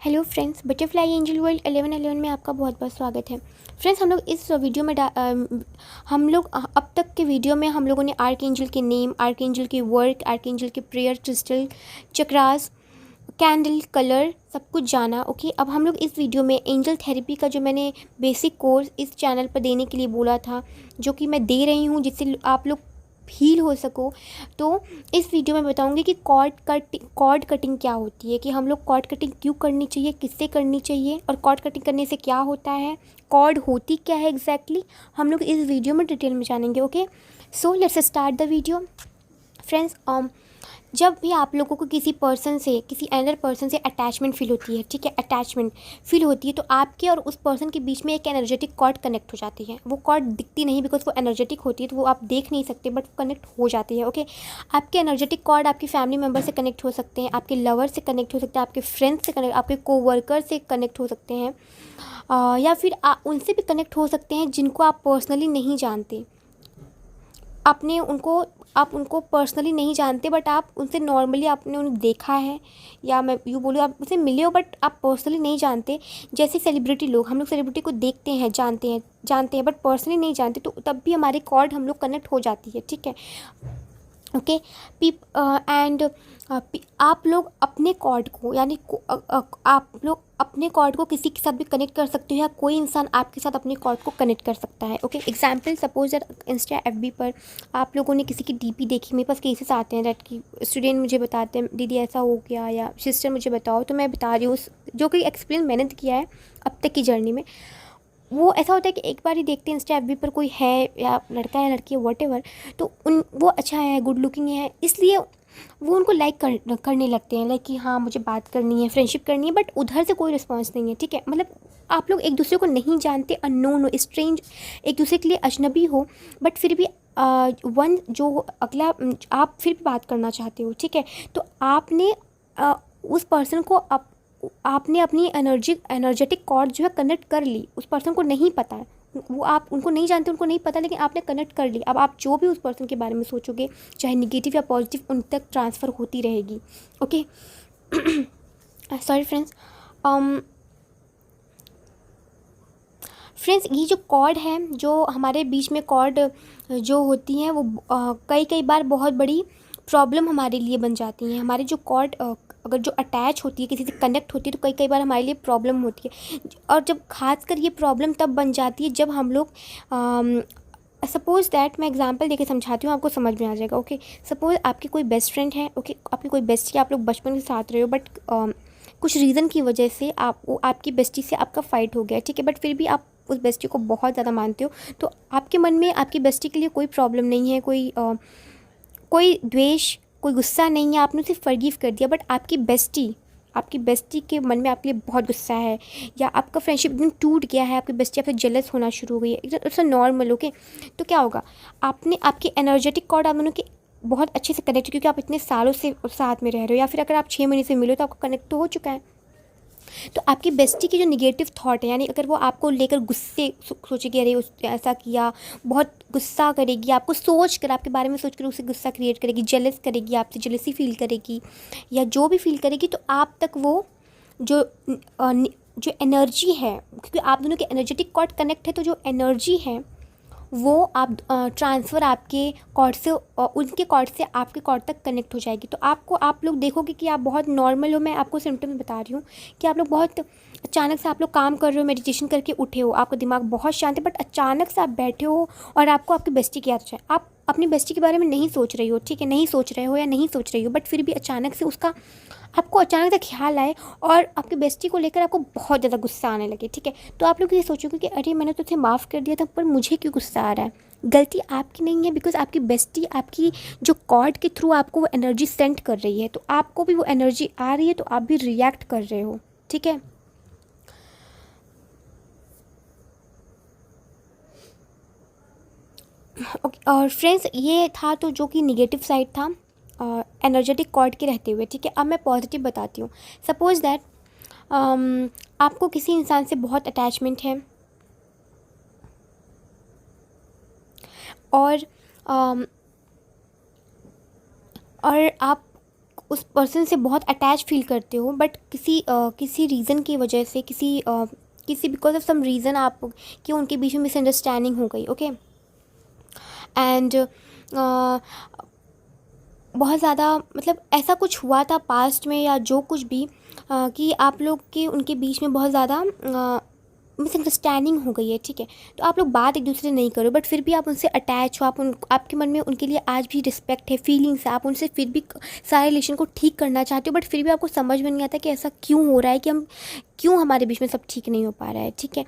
Hello friends, butterfly angel world 1111 में आपका बहुत बहुत स्वागत है। फ्रेंड्स, हम लोग इस वीडियो में हम लोग अब तक के वीडियो में हम लोगों ने आर्क एंजल के नेम, आर्क एंजल के वर्क, आर्क एंजल के prayer crystal, chakras, candle, colour, सब कुछ जाना। ओके, अब हम लोग इस वीडियो में एंजल थेरेपी का जो मैंने बेसिक कोर्स इस चैनल पर देने के लिए बोला था, जो कि मैं दे रही हूँ जिससे आप लोग हील हो सको। तो इस वीडियो में बताऊंगी कि कॉर्ड कटिंग क्या होती है, कि हम लोग कॉर्ड कटिंग क्यों करनी चाहिए, किससे करनी चाहिए, और कॉर्ड कटिंग करने से क्या होता है, कॉर्ड होती क्या है एग्जैक्टली, हम लोग इस वीडियो में डिटेल में जानेंगे। Okay, so let's start the video. Friends, जब भी आप लोगों को किसी पर्सन से, किसी अनदर पर्सन से अटैचमेंट फील होती है, ठीक है, अटैचमेंट फील होती है, तो आपके और उस पर्सन के बीच में एक एनर्जेटिक कॉर्ड कनेक्ट हो जाती है। वो कॉर्ड दिखती नहीं बिकॉज वो एनर्जेटिक होती है, तो वो आप देख नहीं सकते, बट कनेक्ट हो जाती है। ओके, आपके एनर्जेटिक कॉर्ड आपकी फैमिली मेम्बर से कनेक्ट हो सकते हैं, आपके लवर से कनेक्ट हो सकते हैं, आपके फ्रेंड्स से कनेक्ट, आपके कोवर्कर से कनेक्ट हो सकते हैं, या फिर उनसे भी कनेक्ट हो सकते हैं जिनको आप पर्सनली नहीं जानते। आप उनको पर्सनली नहीं जानते, बट आप उनसे नॉर्मली आपने उन्हें देखा है, या मैं यूँ बोलूँ आप उनसे मिले हो बट आप पर्सनली नहीं जानते। जैसे सेलिब्रिटी लोग, हम लोग सेलिब्रिटी को देखते हैं, जानते हैं बट पर्सनली नहीं जानते, तो तब भी हमारे कॉर्ड हम लोग कनेक्ट हो जाती है, ठीक है। ओके, एंड आप लोग अपने कॉर्ड को, यानी आप लोग अपने कॉर्ड को किसी के साथ भी कनेक्ट कर सकते हो, या कोई इंसान आपके साथ अपने कॉर्ड को कनेक्ट कर सकता है। Okay, example suppose that Insta FB पर आप लोगों ने किसी की डीपी देखी, मेरे पास केसेस आते हैं दैट कि स्टूडेंट मुझे बताते हैं दीदी ऐसा हो गया, या सिस्टर मुझे बताओ, तो मैं बता रही हूँ जो कि एक्सप्लेन मैंने किया है अब तक की जर्नी में। वो ऐसा होता है कि एक बार ही देखते हैं इंस्टा एफबी पर कोई है, या लड़का है लड़की है वॉट, तो वो अच्छा है, गुड लुकिंग है, इसलिए वो उनको करने लगते हैं, लाइक कि हाँ मुझे बात करनी है, फ्रेंडशिप करनी है, बट उधर से कोई रिस्पॉन्स नहीं है, ठीक है। मतलब आप लोग एक दूसरे को नहीं जानते, अननोन हो, स्ट्रेंज, एक दूसरे के लिए अजनबी हो, बट फिर भी वन जो अगला आप फिर भी बात करना चाहते हो, ठीक है। तो आपने उस पर्सन को आपने अपनी एनर्जेटिक कॉर्ड जो है कनेक्ट कर ली। उस पर्सन को नहीं पता है, वो आप उनको नहीं जानते, उनको नहीं पता, लेकिन आपने कनेक्ट कर ली। अब आप जो भी उस पर्सन के बारे में सोचोगे, चाहे निगेटिव या पॉजिटिव, उन तक ट्रांसफ़र होती रहेगी। Okay, sorry friends. फ्रेंड्स, ये जो कॉर्ड है, जो हमारे बीच में कॉर्ड जो होती हैं, वो कई बार बहुत बड़ी प्रॉब्लम हमारे लिए बन जाती हैं। हमारे जो कॉर्ड अगर जो अटैच होती है, किसी से कनेक्ट होती है, तो कई बार हमारे लिए प्रॉब्लम होती है। और जब खासकर ये प्रॉब्लम तब बन जाती है जब हम लोग सपोज़ दैट, मैं एग्जांपल देके समझाती हूँ, आपको समझ में आ जाएगा। ओके, सपोज़ आपकी कोई बेस्ट फ्रेंड है, ओके, आपकी कोई बेस्टी, आप लोग बचपन के साथ रहे हो, बट कुछ रीज़न की वजह से आपकी बेस्टी से आपका फ़ाइट हो गया, ठीक है, बट फिर भी आप उस बेस्टी को बहुत ज़्यादा मानते हो, तो आपके मन में आपकी बेस्टी के लिए कोई प्रॉब्लम नहीं है, कोई द्वेष, कोई गुस्सा नहीं है, आपने उसे फॉरगिव कर दिया, बट आपकी बेस्टी के मन में आपके लिए बहुत गुस्सा है, या आपका फ्रेंडशिप एकदम टूट गया है, आपकी बेस्टी आपसे जेलस होना शुरू हो गई है, इट्स नॉर्मल। ओके, तो क्या होगा, आपने आपकी एनर्जेटिक कॉर्ड आप दोनों के बहुत अच्छे से कनेक्ट, क्योंकि आप इतने सालों से साथ में रह रहे हो, या फिर अगर आप 6 महीने से मिलो तो आपका कनेक्ट तो हो चुका है। तो आपकी बेस्टी की जो निगेटिव थॉट है, यानी अगर वो आपको लेकर गुस्से सोचेगी, अरे उस ऐसा किया, बहुत गुस्सा करेगी, आपको सोच कर, आपके बारे में सोच कर उसे गुस्सा क्रिएट करेगी, जेलस करेगी, आपसे जेलसी फील करेगी, या जो भी फील करेगी, तो आप तक वो जो जो एनर्जी है, क्योंकि आप दोनों के एनर्जेटिक कॉर्ड कनेक्ट है, तो जो एनर्जी है वो आप ट्रांसफ़र आपके कॉर्ड से उनके कॉर्ड से आपके कॉर्ड तक कनेक्ट हो जाएगी। तो आप लोग देखोगे कि आप बहुत नॉर्मल हो। मैं आपको सिम्टम्स बता रही हूँ कि आप लोग बहुत अचानक से आप लोग काम कर रहे हो, मेडिटेशन करके उठे हो, आपका दिमाग बहुत शांत है, बट अचानक से आप बैठे हो और आपको आपकी बेस्टी की याद आ जाए। आप अपनी बेस्टी के बारे में नहीं सोच रही हो, ठीक है, नहीं सोच रहे हो या नहीं सोच रही हो, बट फिर भी अचानक से आपको अचानक से ख्याल आए और आपकी बेस्टी को लेकर आपको बहुत ज़्यादा गुस्सा आने लगे, ठीक है। तो आप लोग ये सोचोगे कि अरे मैंने तो उसे माफ़ कर दिया था, पर मुझे क्यों गुस्सा आ रहा है। गलती आपकी नहीं है, बिकॉज आपकी बेस्टी आपकी जो कॉर्ड के थ्रू आपको वो एनर्जी सेंड कर रही है, तो आपको भी वो एनर्जी आ रही है, तो आप भी रिएक्ट कर रहे हो, ठीक है। ओके, और फ्रेंड्स, ये था तो जो कि निगेटिव साइड था एनर्जेटिक कॉर्ड के रहते हुए, ठीक है। अब मैं पॉजिटिव बताती हूँ। सपोज़ दैट आपको किसी इंसान से बहुत अटैचमेंट है, और um, और उस पर्सन से बहुत अटैच फील करते हो, बट किसी रीज़न की वजह से, किसी बिकॉज ऑफ सम रीज़न आप कि उनके बीच में मिसअंडरस्टैंडिंग हो गई, ओके। एंड बहुत ज़्यादा मतलब ऐसा कुछ हुआ था पास्ट में या जो कुछ भी कि आप लोग के उनके बीच में बहुत ज़्यादा मिसअंडरस्टैंडिंग हो गई है, ठीक है। तो आप लोग बात एक दूसरे से नहीं करो, बट फिर भी आप उनसे अटैच हो, आपके मन में उनके लिए आज भी रिस्पेक्ट है, फीलिंग्स है, आप उनसे फिर भी सारे रिलेशन को ठीक करना चाहते हो, बट फिर भी आपको समझ में नहीं आता कि ऐसा क्यों हो रहा है, कि हम क्यों हमारे बीच में सब ठीक नहीं हो पा रहा है, ठीक है।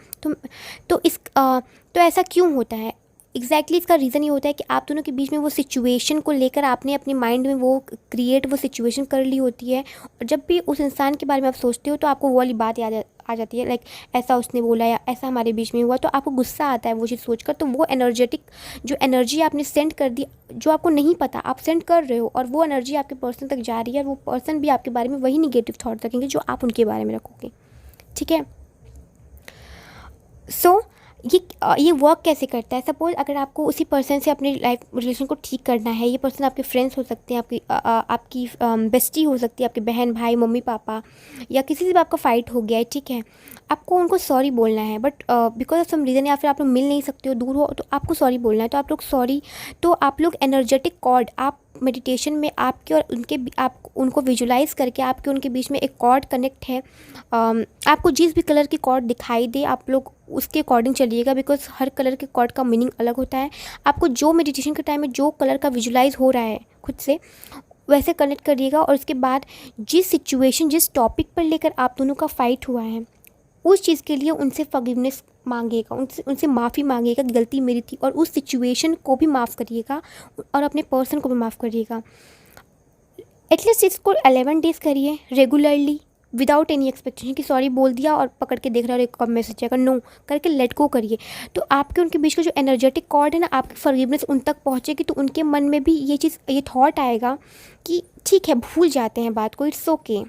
तो ऐसा क्यों होता है एग्जैक्टली इसका रीज़न ये होता है कि आप दोनों के बीच में वो सिचुएशन को लेकर आपने अपने माइंड में वो सिचुएशन कर ली होती है, और जब भी उस इंसान के बारे में आप सोचते हो तो आपको वो वाली बात याद आ जाती है, लाइक ऐसा उसने बोला या ऐसा हमारे बीच में हुआ, तो आपको गुस्सा आता है वो चीज़ सोचकर। तो वो जो एनर्जी आपने सेंड कर दी, जो आपको नहीं पता आप सेंड कर रहे हो, और वो एनर्जी आपके पर्सन तक जा रही है, और वो पर्सन भी आपके बारे में वही निगेटिव थॉट रखेंगे जो आप उनके बारे में रखोगे, ठीक है। सो ये वर्क कैसे करता है? सपोज अगर आपको उसी पर्सन से अपने लाइफ रिलेशन को ठीक करना है, ये पर्सन आपके फ्रेंड्स हो सकते हैं, आपकी बेस्टी हो सकती है, आपके बहन भाई मम्मी पापा, या किसी से भी आपका फ़ाइट हो गया है, ठीक है। आपको उनको सॉरी बोलना है, but because of some reason या फिर आप लोग मिल नहीं सकते हो, दूर हो, तो आपको सॉरी बोलना है। तो आप लोग एनर्जेटिक कॉर्ड, आप मेडिटेशन में आपके और उनके आप उनको विजुलाइज करके आपके उनके बीच में एक कॉर्ड कनेक्ट है। आपको जिस भी कलर की कॉर्ड दिखाई दे आप लोग उसके अकॉर्डिंग चलिएगा, बिकॉज हर कलर के कॉर्ड का मीनिंग अलग होता है। आपको जो मेडिटेशन के टाइम में जो कलर का विजुलाइज हो रहा है खुद से वैसे कनेक्ट करिएगा, और उसके बाद जिस सिचुएशन जिस टॉपिक पर लेकर आप दोनों का फाइट हुआ है उस चीज़ के लिए उनसे फॉरगिवनेस मांगिएगा, उनसे माफ़ी मांगिएगा, गलती मेरी थी, और उस सिचुएशन को भी माफ़ करिएगा और अपने पर्सन को भी माफ़ करिएगा। एटलीस्ट इसको 11 डेज़ करिए रेगुलरली, विदाउट एनी एक्सपेक्टेशन कि सॉरी बोल दिया और पकड़ के देख रहा है कब मैसेज आएगा, नो करके लेट गो करिए। तो आपके उनके बीच का जो एनर्जेटिक कॉर्ड है ना, आपकी फॉरगिवनेस उन तक पहुँचेगी, तो उनके मन में भी ये थॉट आएगा कि ठीक है भूल जाते हैं बात को, इट्स ओके,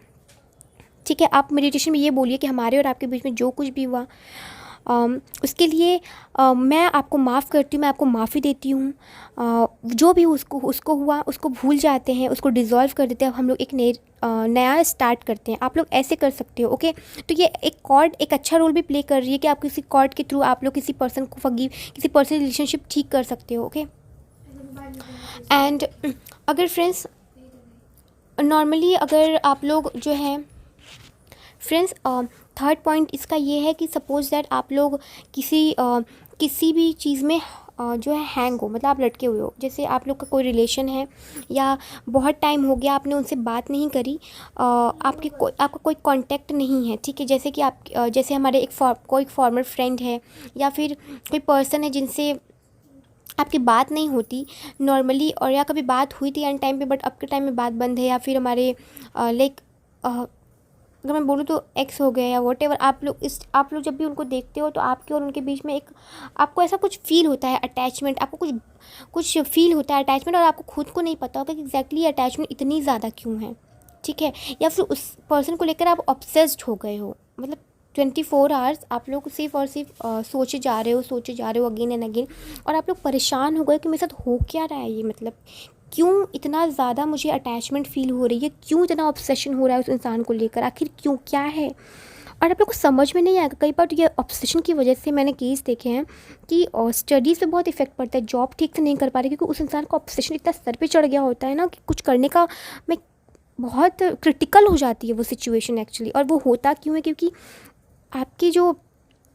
ठीक है। आप मेडिटेशन में ये बोलिए कि हमारे और आपके बीच में जो कुछ भी हुआ उसके लिए मैं आपको माफ़ करती हूँ, मैं आपको माफ़ी देती हूँ। जो भी उसको हुआ उसको भूल जाते हैं, उसको डिज़ोल्व कर देते हैं, अब हम लोग एक नया स्टार्ट करते हैं। आप लोग ऐसे कर सकते हो, ओके। तो ये एक कॉर्ड एक अच्छा रोल भी प्ले कर रही है कि आप किसी कॉर्ड के थ्रू आप लोग किसी पर्सन को किसी पर्सन रिलेशनशिप ठीक कर सकते हो, ओके। एंड अगर फ्रेंड्स नॉर्मली अगर आप लोग जो हैं फ्रेंड्स, थर्ड पॉइंट इसका ये है कि सपोज़ दैट आप लोग किसी भी चीज़ में जो है हैंग हो, मतलब आप लटके हुए हो, जैसे आप लोग का कोई रिलेशन है या बहुत टाइम हो गया आपने उनसे बात नहीं करी, आपका कोई कांटेक्ट नहीं है, ठीक है। जैसे कि जैसे हमारे कोई फॉर्मर फ्रेंड है या फिर कोई पर्सन है जिनसे आपकी बात नहीं होती नॉर्मली, और या कभी बात हुई थी एंड टाइम पे बट अब के टाइम में बात बंद है, या फिर हमारे लाइक अगर मैं बोलूँ तो एक्स हो गया या वॉटेवर, आप लोग जब भी उनको देखते हो तो आपके और उनके बीच में आपको ऐसा कुछ फील होता है अटैचमेंट, आपको कुछ फील होता है अटैचमेंट, और आपको खुद को नहीं पता होगा कि एग्जैक्टली अटैचमेंट इतनी ज़्यादा क्यों है, ठीक है। या फिर उस पर्सन को लेकर आप ऑब्सेस्ड हो गए हो, मतलब 24 आवर्स आप लोग सिर्फ और सिर्फ सोचे जा रहे हो अगेन एंड अगेन, और आप लोग परेशान हो गए कि मेरे साथ हो क्या रहा है, ये मतलब क्यों इतना ज़्यादा मुझे अटैचमेंट फ़ील हो रही है, क्यों इतना ऑब्सेशन हो रहा है उस इंसान को लेकर, आखिर क्यों क्या है। और आप लोग को समझ में नहीं आएगा कई बार, तो ये ऑब्सेशन की वजह से मैंने केस देखे हैं कि स्टडीज़ पे बहुत इफेक्ट पड़ता है, जॉब ठीक से नहीं कर पा रहे क्योंकि उस इंसान का ऑब्सेशन इतना सर पे चढ़ गया होता है ना कि कुछ करने का मैं बहुत क्रिटिकल हो जाती है वो सिचुएशन एक्चुअली। और वो होता क्यों है, क्योंकि आपकी जो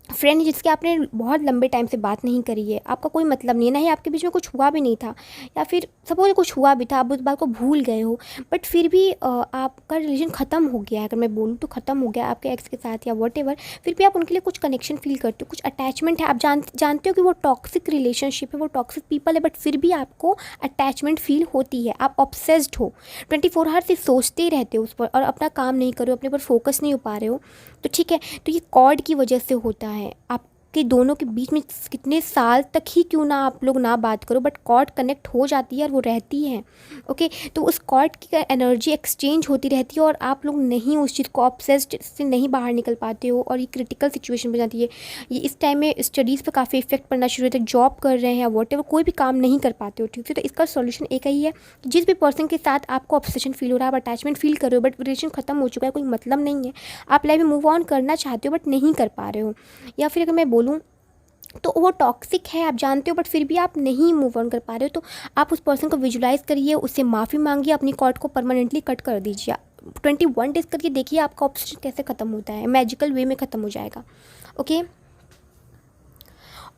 फ्रेंड जिसके आपने बहुत लंबे टाइम से बात नहीं करी है, आपका कोई मतलब नहीं है, ना ही आपके बीच में कुछ हुआ भी नहीं था, या फिर सपोज कुछ हुआ भी था आप उस बात को भूल गए हो, बट फिर भी आपका रिलेशन ख़त्म हो गया है, अगर मैं बोलूँ तो ख़त्म हो गया आपके एक्स के साथ या वॉटेवर, फिर भी आप उनके लिए कुछ कनेक्शन फील करते हो, कुछ अटैचमेंट है, आप जानते हो कि वो टॉक्सिक रिलेशनशिप है, वो टॉक्सिक पीपल है, बट फिर भी आपको अटैचमेंट फील होती है, आप ऑब्सेस्ड हो, 24 आवर सिर्फ सोचते ही रहते हो उस पर और अपना काम नहीं करो, अपने पर फोकस नहीं हो पा रहे हो, तो ठीक है। तो ये कॉर्ड की वजह से होता है, आप आपके दोनों के बीच में कितने साल तक ही क्यों ना आप लोग ना बात करो, बट कॉर्ड कनेक्ट हो जाती है और वो रहती है। ओके, तो उस कॉर्ड की एनर्जी एक्सचेंज होती रहती है और आप लोग नहीं उस चीज़ को ऑब्सेस्ड से नहीं बाहर निकल पाते हो और ये क्रिटिकल सिचुएशन बन जाती है। ये इस टाइम में स्टडीज़ पर काफ़ी इफेक्ट पड़ना शुरू होता है, जॉब कर रहे हैं वॉट एवर, कोई भी काम नहीं कर पाते हो। ठीक है, तो इसका सॉल्यूशन एक ही है कि जिस भी पर्सन के साथ आपको ऑब्सेशन फील हो रहा है, आप अटैचमेंट फील कर रहे हो, बट रिलेशन खत्म हो चुका है, कोई मतलब नहीं है, आप लाइफ में मूव ऑन करना चाहते हो बट नहीं कर पा रहे हो, या फिर अगर मैं बोलूँ तो वो टॉक्सिक है, आप जानते हो, बट फिर भी आप नहीं मूव ऑन कर पा रहे हो, तो आप उस पर्सन को विजुलाइज करिए, उससे माफ़ी मांगिए, अपनी कॉर्ड को परमानेंटली कट कर दीजिए। 21 डेज करके देखिए आपका ऑब्सेशन कैसे ख़त्म होता है, मैजिकल वे में ख़त्म हो जाएगा। ओके,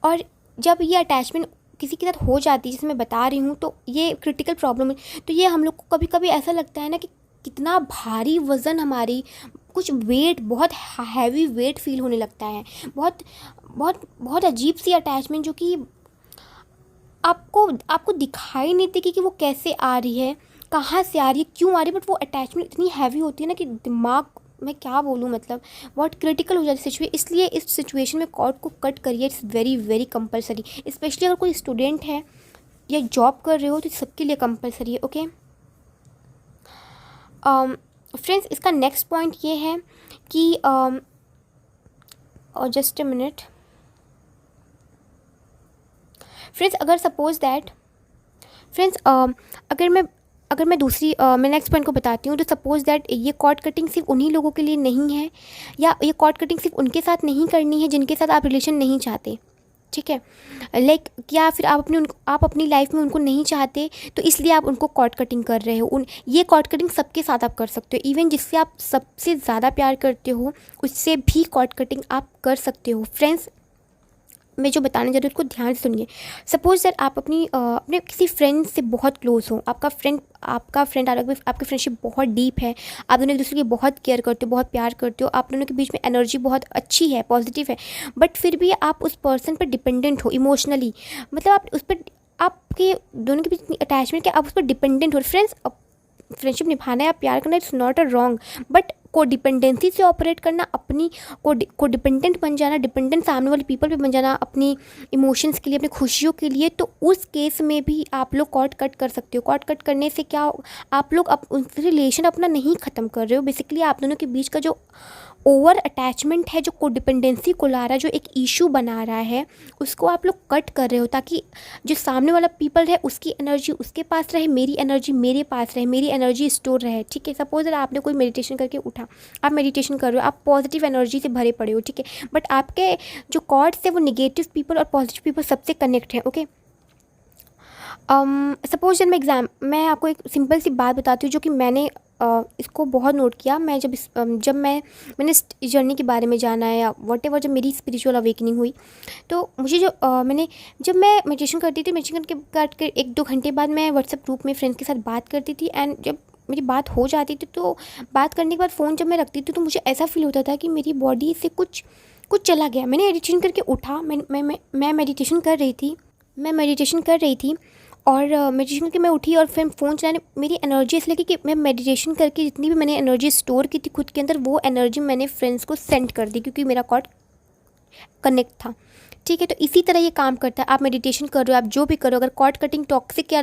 और जब ये अटैचमेंट किसी के साथ हो जाती है, जैसे मैं बता रही हूँ, तो ये क्रिटिकल प्रॉब्लम है। तो ये हम लोग को कभी कभी ऐसा लगता है ना कि कितना भारी वज़न, हमारी कुछ वेट, बहुत हैवी वेट फील होने लगता है, बहुत बहुत बहुत अजीब सी अटैचमेंट जो कि आपको दिखाई नहीं देती कि वो कैसे आ रही है, कहाँ से आ रही है, क्यों आ रही है, बट वो अटैचमेंट इतनी हैवी होती है ना कि दिमाग, मैं क्या बोलूँ, मतलब बहुत क्रिटिकल हो जाती है सिचुएशन। इसलिए इस सिचुएशन में कॉर्ड को कट करिए, it's very very compulsory, specially अगर कोई स्टूडेंट है या जॉब कर रहे हो तो सबके लिए कंपलसरी है। ओके फ्रेंड्स, इसका नेक्स्ट पॉइंट ये है कि जस्ट अ मिनट फ्रेंड्स, अगर सपोज दैट फ्रेंड्स, अगर मैं दूसरी मैं नेक्स्ट पॉइंट को बताती हूँ, तो सपोज दैट ये कॉर्ड कटिंग सिर्फ उन्हीं लोगों के लिए नहीं है, या ये कॉर्ड कटिंग सिर्फ उनके साथ नहीं करनी है जिनके साथ आप रिलेशन नहीं चाहते। ठीक है, लाइक या फिर आप अपनी लाइफ में उनको नहीं चाहते, तो इसलिए आप उनको कॉर्ड कटिंग कर रहे हो। ये कॉर्ड कटिंग सबके साथ आप कर सकते हो, इवन जिससे आप सबसे ज़्यादा प्यार करते हो उससे भी कॉर्ड कटिंग आप कर सकते हो। फ्रेंड्स, मैं जो बताने जा रही हूँ उसको ध्यान से सुनिए। सपोज दैट आप अपने किसी फ्रेंड से बहुत क्लोज हो, आपका फ्रेंड आपकी फ्रेंडशिप बहुत डीप है, आप दोनों एक दूसरे की बहुत केयर करते हो, बहुत प्यार करते हो, आप दोनों के बीच में एनर्जी बहुत अच्छी है, पॉजिटिव है, बट फिर भी आप उस पर्सन पर डिपेंडेंट हो इमोशनली, मतलब आप उस पर, आपके दोनों के बीच अटैचमेंट क्या, आप उस पर डिपेंडेंट हो। फ्रेंड्स, फ्रेंडशिप निभाना है, आप प्यार करना, it's not a wrong, but को डिपेंडेंसी से ऑपरेट करना, अपनी को डिपेंडेंट बन जाना, डिपेंडेंट सामने वाले पीपल पे बन जाना अपनी इमोशंस के लिए, अपनी खुशियों के लिए, तो उस केस में भी आप लोग कॉर्ड कट कर सकते हो। कॉर्ड कट करने से क्या, आप लोग रिलेशन अपना नहीं ख़त्म कर रहे हो, बेसिकली आप दोनों के बीच का जो ओवर अटैचमेंट है, जो को डिपेंडेंसी को ला रहा है, जो एक इशू बना रहा है, उसको आप लोग कट कर रहे हो, ताकि जो सामने वाला पीपल है उसकी एनर्जी उसके पास रहे, मेरी एनर्जी मेरे पास रहे, मेरी एनर्जी स्टोर रहे। ठीक है, सपोज अगर आपने कोई मेडिटेशन करके उठा, आप मेडिटेशन कर रहे हो, आप पॉजिटिव एनर्जी से भरे पड़े हो, ठीक है, बट आपके जो कॉर्ड्स है वो निगेटिव पीपल और पॉजिटिव पीपल सबसे कनेक्ट हैं। ओके, सपोज जब मैं आपको एक सिंपल सी बात बताती हूँ जो कि मैंने इसको बहुत नोट किया। मैं मैंने इस जर्नी के बारे में जाना है, या वॉट एवर, जब मेरी स्पिरिचुअल अवेकनिंग हुई, तो मुझे जब मैं मेडिटेशन करती थी, मेडिटेशन करके 1-2 घंटे बाद मैं व्हाट्सएप ग्रुप में फ्रेंड्स के साथ बात करती थी, एंड जब मेरी बात हो जाती थी, तो बात करने के बाद फ़ोन जब मैं रखती थी, तो मुझे ऐसा फील होता था कि मेरी बॉडी से कुछ चला गया। मैंने मेडिटेशन करके उठा, मैं मेडिटेशन कर रही थी, और मेडिटेशन करके मैं उठी और फिर फ़ोन चलाने, मेरी एनर्जी ऐसी लगी कि मैं मेडिटेशन करके जितनी भी मैंने एनर्जी स्टोर की थी खुद के अंदर, वो एनर्जी मैंने फ्रेंड्स को सेंड कर दी, क्योंकि मेरा कॉर्ड कनेक्ट था। ठीक है, तो इसी तरह ये काम करता है। आप मेडिटेशन कर रहे हो, आप जो भी करो, अगर कॉर्ड कटिंग टॉक्सिक या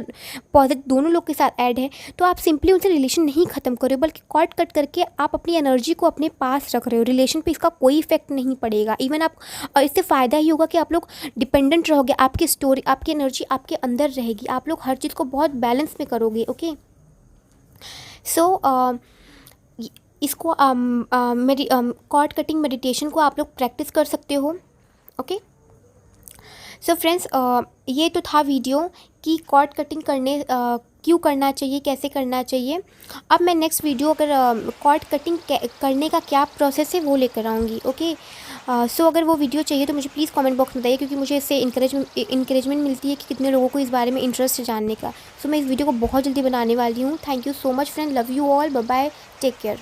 पॉजिटिव दोनों लोग के साथ ऐड है, तो आप सिंपली उनसे रिलेशन नहीं ख़त्म कर रहे हो, बल्कि कॉर्ड कट करके आप अपनी एनर्जी को अपने पास रख रहे हो। रिलेशन पे इसका कोई इफेक्ट नहीं पड़ेगा, इवन आप, और इससे फ़ायदा ही होगा कि आप लोग डिपेंडेंट रहोगे, आपकी स्टोरी, आपकी एनर्जी आपके अंदर रहेगी, आप लोग हर चीज़ को बहुत बैलेंस में करोगे। ओके, सो इसको मेरी कॉर्ड कटिंग मेडिटेशन को आप लोग प्रैक्टिस कर सकते हो। ओके, सो फ्रेंड्स, ये तो था वीडियो कि कॉर्ड कटिंग क्यों करना चाहिए, कैसे करना चाहिए। अब मैं नेक्स्ट वीडियो अगर कॉर्ड कटिंग करने का क्या प्रोसेस है वो लेकर आऊँगी। ओके, सो अगर वो वीडियो चाहिए तो मुझे प्लीज़ कमेंट बॉक्स में बताइए, क्योंकि मुझे इससे इंकरेजमेंट मिलती है कि कितने लोगों को इस बारे में इंटरेस्ट है जानने का। सो मैं इस वीडियो को बहुत जल्दी बनाने वाली हूँ। Thank you so much friend, love you all, bye bye, take care.